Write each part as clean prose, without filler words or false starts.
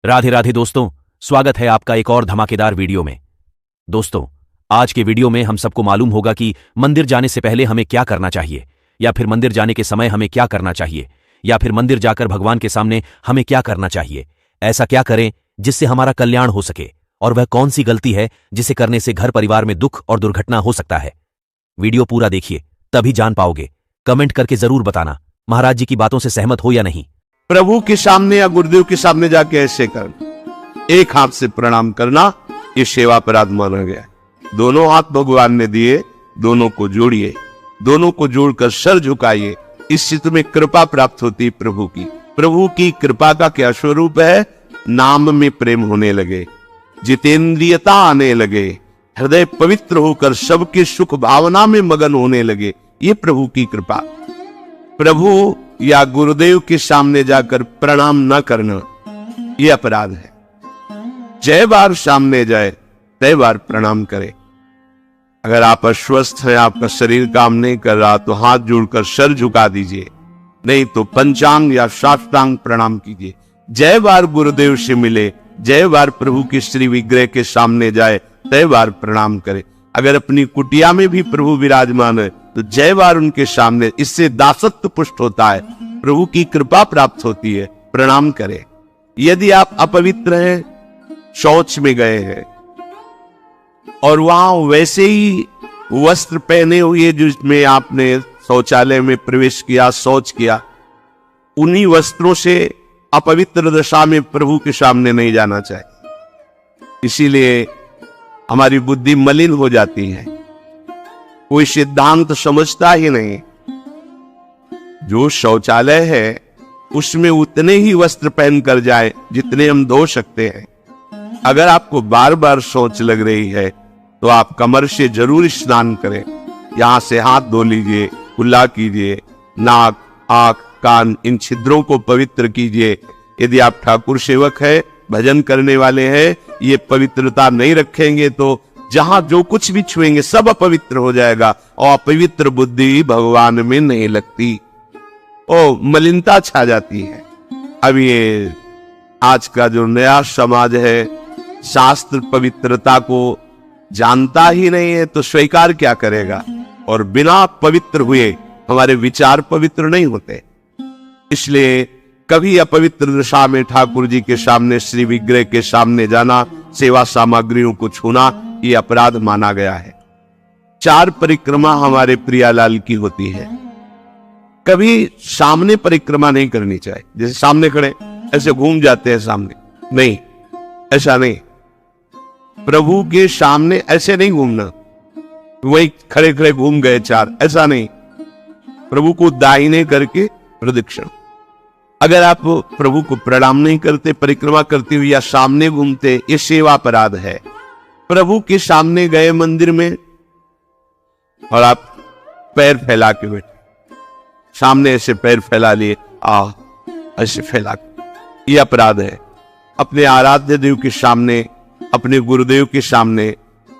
राधे राधे दोस्तों, स्वागत है आपका एक और धमाकेदार वीडियो में। दोस्तों, आज के वीडियो में हम सबको मालूम होगा कि मंदिर जाने से पहले हमें क्या करना चाहिए, या फिर मंदिर जाने के समय हमें क्या करना चाहिए, या फिर मंदिर जाकर भगवान के सामने हमें क्या करना चाहिए। ऐसा क्या करें जिससे हमारा कल्याण हो सके, और वह कौन सी गलती है जिसे करने से घर परिवार में दुख और दुर्घटना हो सकता है। वीडियो पूरा देखिए, तभी जान पाओगे। कमेंट करके जरूर बताना महाराज जी की बातों से सहमत हो या नहीं। प्रभु के सामने या गुरुदेव के सामने जाके ऐसे करना, एक हाथ से प्रणाम करना, ये सेवा अपराध माना गया है। दोनों हाथ भगवान ने दिए, दोनों को जोड़िए, दोनों को जोड़कर सर झुकाइए। इस चित्त में कृपा प्राप्त होती है प्रभु की। प्रभु की कृपा का क्या स्वरूप है? नाम में प्रेम होने लगे, जितेंद्रियता आने लगे, हृदय पवित्र होकर सबके सुख भावना में मगन होने लगे। ये प्रभु की कृपा। प्रभु या गुरुदेव के सामने जाकर प्रणाम न करना यह अपराध है। जय बार सामने जाए तय बार प्रणाम करे। अगर आप अस्वस्थ हैं, आपका शरीर काम नहीं कर रहा, तो हाथ जोड़कर सर झुका दीजिए, नहीं तो पंचांग या साष्टांग प्रणाम कीजिए। जय बार गुरुदेव से मिले, जय बार प्रभु के श्री विग्रह के सामने जाए तय बार प्रणाम करे। अगर अपनी कुटिया में भी प्रभु विराजमान है तो जय बार उनके सामने, इससे दासत्व पुष्ट होता है, प्रभु की कृपा प्राप्त होती है। प्रणाम करें। यदि आप अपवित्र हैं, शौच में गए हैं और वहां वैसे ही वस्त्र पहने हुए जिसमें आपने शौचालय में प्रवेश किया, शौच किया, उन्हीं वस्त्रों से अपवित्र दशा में प्रभु के सामने नहीं जाना चाहिए। इसीलिए हमारी बुद्धि मलिन हो जाती है, कोई सिद्धांत समझता ही नहीं। जो शौचालय है उसमें उतने ही वस्त्र पहन कर जाए जितने हम धो सकते हैं। अगर आपको बार बार शौच लग रही है तो आप कमर से जरूर स्नान करें। यहां से हाथ धो लीजिए, कुल्ला कीजिए, नाक, आंख, कान, इन छिद्रों को पवित्र कीजिए। यदि आप ठाकुर सेवक है, भजन करने वाले हैं, ये पवित्रता नहीं रखेंगे तो जहां जो कुछ भी छुएंगे सब अपवित्र हो जाएगा, और अपवित्र बुद्धि भगवान में नहीं लगती, ओ मलिनता छा जाती है। अब ये आज का जो नया समाज है, शास्त्र पवित्रता को जानता ही नहीं है तो स्वीकार क्या करेगा। और बिना पवित्र हुए हमारे विचार पवित्र नहीं होते। इसलिए कभी अपवित्र दशा में ठाकुर जी के सामने, श्री विग्रह के सामने जाना, सेवा सामग्रियों को छूना, ये अपराध माना गया है। 4 परिक्रमा हमारे प्रियालाल की होती है। कभी सामने परिक्रमा नहीं करनी चाहिए। जैसे सामने खड़े ऐसे घूम जाते हैं सामने, नहीं, ऐसा नहीं। प्रभु के सामने ऐसे नहीं घूमना, वही खड़े खड़े घूम गए 4, ऐसा नहीं। प्रभु को दाहिने करके प्रदक्षिण। अगर आप प्रभु को प्रणाम नहीं करते, परिक्रमा करते हुए या सामने घूमते, ये सेवा अपराध है। प्रभु के सामने गए मंदिर में और आप पैर फैला के बैठे, सामने ऐसे पैर फैला लिए, ऐसे फैला के, ये अपराध है। अपने आराध्य देव के सामने, अपने गुरुदेव के सामने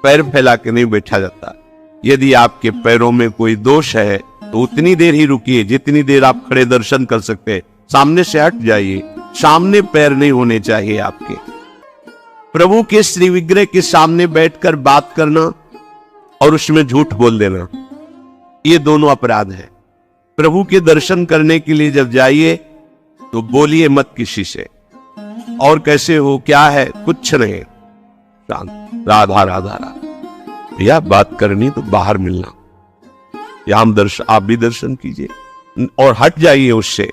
पैर फैला के नहीं बैठा जाता। यदि आपके पैरों में कोई दोष है तो उतनी देर ही रुकिए जितनी देर आप खड़े दर्शन कर सकते हैं। सामने से हट जाइए, सामने पैर नहीं होने चाहिए आपके। प्रभु के श्री विग्रह के सामने बैठकर बात करना और उसमें झूठ बोल देना, ये दोनों अपराध है। प्रभु के दर्शन करने के लिए जब जाइए तो बोलिए मत किसी से, और कैसे हो, क्या है, कुछ नहीं, राधा राधा राधा, या बात करनी तो बाहर मिलना, या हम दर्शन, आप भी दर्शन कीजिए और हट जाइए उससे।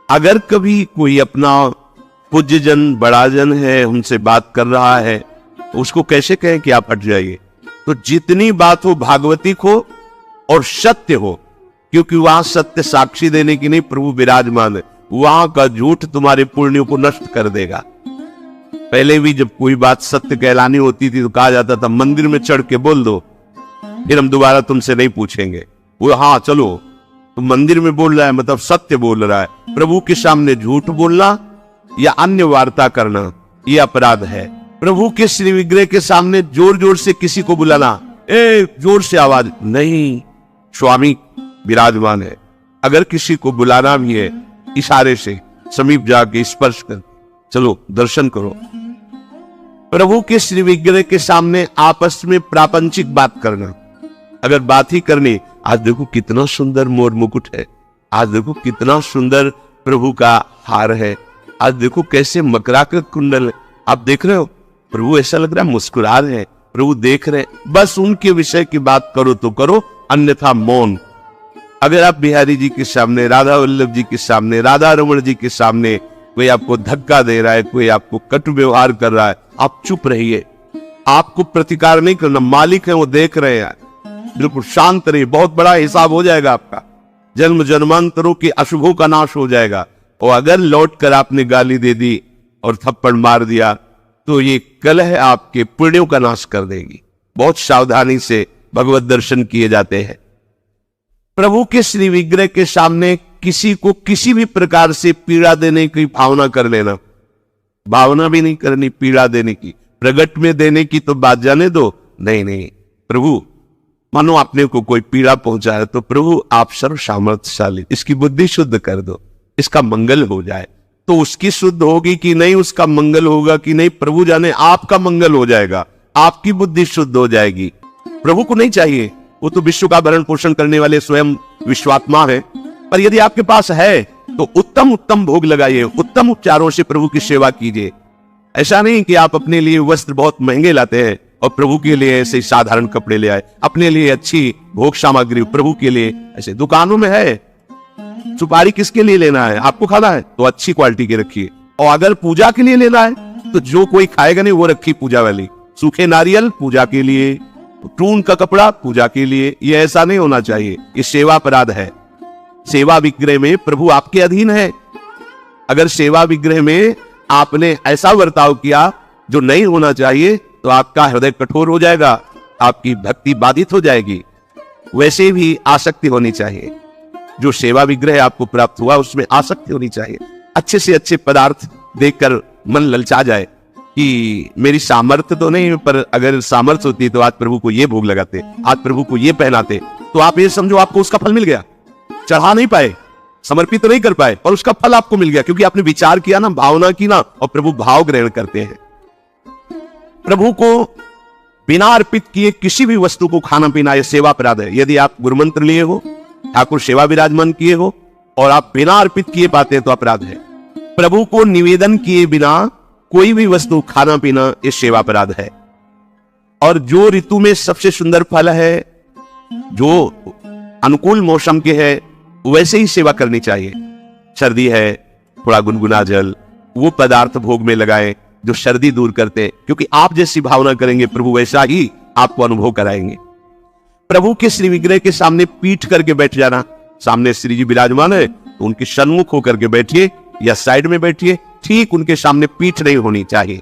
अगर कभी कोई अपना पूज्य जन, बड़ा जन है, उनसे बात कर रहा है तो उसको कैसे कहें कि आप हट जाइए? तो जितनी बात हो भागवतिक हो और सत्य हो, क्योंकि वहां सत्य साक्षी देने की नहीं, प्रभु विराजमान है। वहां का झूठ तुम्हारे पुण्यों को नष्ट कर देगा। पहले भी जब कोई बात सत्य कहलानी होती थी तो कहा जाता था मंदिर में चढ़ के बोल दो, फिर हम दोबारा तुमसे नहीं पूछेंगे। वो हाँ चलो, तो मंदिर में बोल रहा है मतलब सत्य बोल रहा है। प्रभु के सामने झूठ बोलना या अन्य वार्ता करना, यह अपराध है। प्रभु के श्री विग्रह के सामने जोर जोर से किसी को बुलाना, जोर से आवाज नहीं, स्वामी विराजमान है। अगर किसी को बुलाना भी है, इशारे से समीप जाके स्पर्श कर, चलो दर्शन करो। प्रभु के श्री विग्रह के सामने आपस में प्रापंचिक बात करना, अगर बात ही करनी, आज देखो कितना सुंदर मोर मुकुट है, आज देखो कितना सुंदर प्रभु का हार है, आज देखो कैसे मकराकर कुंडल है, आप देख रहे हो, प्रभु ऐसा लग रहा है मुस्कुरा रहे हैं, प्रभु देख रहे हैं, बस उनके विषय की बात करो तो करो, अन्यथा मौन। अगर आप बिहारी जी के सामने, राधा वल्लभ जी के सामने, राधा रमण जी के सामने कोई आपको धक्का दे रहा है, कोई आपको कटु व्यवहार कर रहा है, आप चुप रहिए, आपको प्रतिकार नहीं करना, मालिक है वो देख रहे हैं, बिल्कुल शांत रहिए, बहुत बड़ा हिसाब हो जाएगा आपका, जन्म जन्मांतरों के अशुभों का नाश हो जाएगा। और अगर लौट कर आपने गाली दे दी और थप्पड़ मार दिया तो ये कलह आपके पुण्यों का नाश कर देगी। बहुत सावधानी से भगवत दर्शन किए जाते हैं। प्रभु के श्री विग्रह के सामने किसी को किसी भी प्रकार से पीड़ा देने की भावना कर लेना, भावना भी नहीं करनी पीड़ा देने की, प्रगट में देने की तो बात जाने दो, नहीं नहीं, प्रभु मानो आपने को कोई पीड़ा पहुंचा है तो प्रभु आप सर्व सामर्थ्यशाली, इसकी बुद्धि शुद्ध कर दो, इसका मंगल हो जाए। तो उसकी शुद्ध होगी कि नहीं, उसका मंगल होगा कि नहीं, प्रभु जाने, आपका मंगल हो जाएगा, आपकी बुद्धि शुद्ध हो जाएगी। प्रभु को नहीं चाहिए, वो तो विश्व का भरण पोषण करने वाले स्वयं विश्वात्मा है। पर यदि आपके पास है तो उत्तम उत्तम भोग लगाइए, उत्तम उपचारों से प्रभु की सेवा कीजिए। ऐसा नहीं कि आप अपने लिए वस्त्र बहुत महंगे लाते हैं और प्रभु के लिए ऐसे साधारण कपड़े ले आए, अपने लिए अच्छी भोग सामग्री प्रभु के लिए, ऐसे दुकानों में है, सुपारी किसके लिए लेना है, आपको खाना है तो अच्छी क्वालिटी की रखिए, और अगर पूजा के लिए लेना है तो जो कोई खाएगा नहीं वो रखी पूजा वाली, सूखे नारियल पूजा के लिए, टून का कपड़ा पूजा के लिए, ये ऐसा नहीं होना चाहिए, ये सेवा अपराध है। सेवा विग्रह में प्रभु आपके अधीन है, अगर सेवा विग्रह में आपने ऐसा बर्ताव किया जो नहीं होना चाहिए तो आपका हृदय कठोर हो जाएगा, आपकी भक्ति बाधित हो जाएगी। वैसे भी आसक्ति होनी चाहिए, जो सेवा विग्रह आपको प्राप्त हुआ उसमें आसक्ति होनी चाहिए। अच्छे से अच्छे पदार्थ देखकर मन ललचा जाए कि मेरी सामर्थ्य तो नहीं, पर अगर सामर्थ्य होती तो आज प्रभु को ये भोग लगाते, आज प्रभु को ये पहनाते, तो आप ये समझो आपको उसका फल मिल गया। चढ़ा नहीं पाए, समर्पित तो नहीं कर पाए, पर उसका फल आपको मिल गया, क्योंकि आपने विचार किया ना, भावना की ना, और प्रभु भाव ग्रहण करते हैं। प्रभु को बिना अर्पित किए किसी भी वस्तु को खाना पीना यह सेवा अपराध है। यदि आप गुरु मंत्र लिए हो, ठाकुर सेवा विराजमान किए हो और आप बिना अर्पित किए पाते हैं तो अपराध है। प्रभु को निवेदन किए बिना कोई भी वस्तु खाना पीना यह सेवा अपराध है। और जो ऋतु में सबसे सुंदर फल है, जो अनुकूल मौसम के है, वैसे ही सेवा करनी चाहिए। सर्दी है, थोड़ा गुनगुना जल, वो पदार्थ भोग में लगाएं जो सर्दी दूर करते हैं, क्योंकि आप जैसी भावना करेंगे प्रभु वैसा ही आपको अनुभव कराएंगे। प्रभु के श्री विग्रह के सामने पीठ करके बैठ जाना, सामने श्री जी विराजमान है तो उनके सन्मुख होकर के बैठिए या साइड में बैठिए, ठीक उनके सामने पीठ नहीं होनी चाहिए।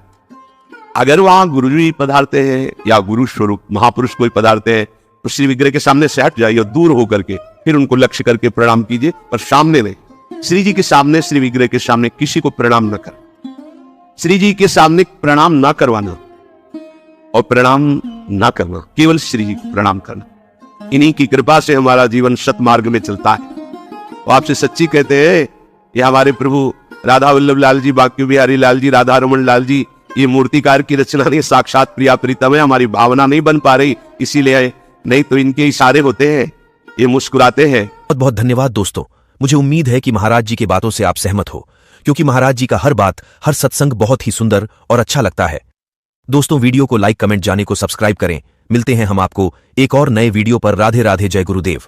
अगर वहां गुरु जी पधारते हैं या गुरु स्वरूप महापुरुष कोई पधारते हैं तो श्री विग्रह के सामने से हट जाइए और दूर होकर के फिर उनको लक्ष्य करके प्रणाम कीजिए, पर सामने नहीं। श्री जी के सामने, श्री विग्रह के सामने किसी को प्रणाम न कर, श्री जी के सामने प्रणाम ना करवाना और प्रणाम ना करना, केवल श्री जी को प्रणाम करना। इन्हीं की कृपा से हमारा जीवन सतमार्ग में चलता है। तो आपसे सच्ची कहते हैं, ये हमारे प्रभु राधा वल्लभ लाल जी, बांके बिहारी लाल जी, राधा रमण लाल जी, ये मूर्तिकार की रचना नहीं, साक्षात प्रिया प्रीतम है। हमारी भावना नहीं बन पा रही, इसीलिए, नहीं तो इनके इशारे होते हैं, ये मुस्कुराते हैं। बहुत बहुत धन्यवाद दोस्तों। मुझे उम्मीद है कि महाराज जी की बातों से आप सहमत हो, क्योंकि महाराज जी का हर बात, हर सत्संग बहुत ही सुंदर और अच्छा लगता है। दोस्तों, वीडियो को लाइक, कमेंट, जाने को सब्सक्राइब करें। मिलते हैं हम आपको एक और नए वीडियो पर। राधे राधे, जय गुरुदेव।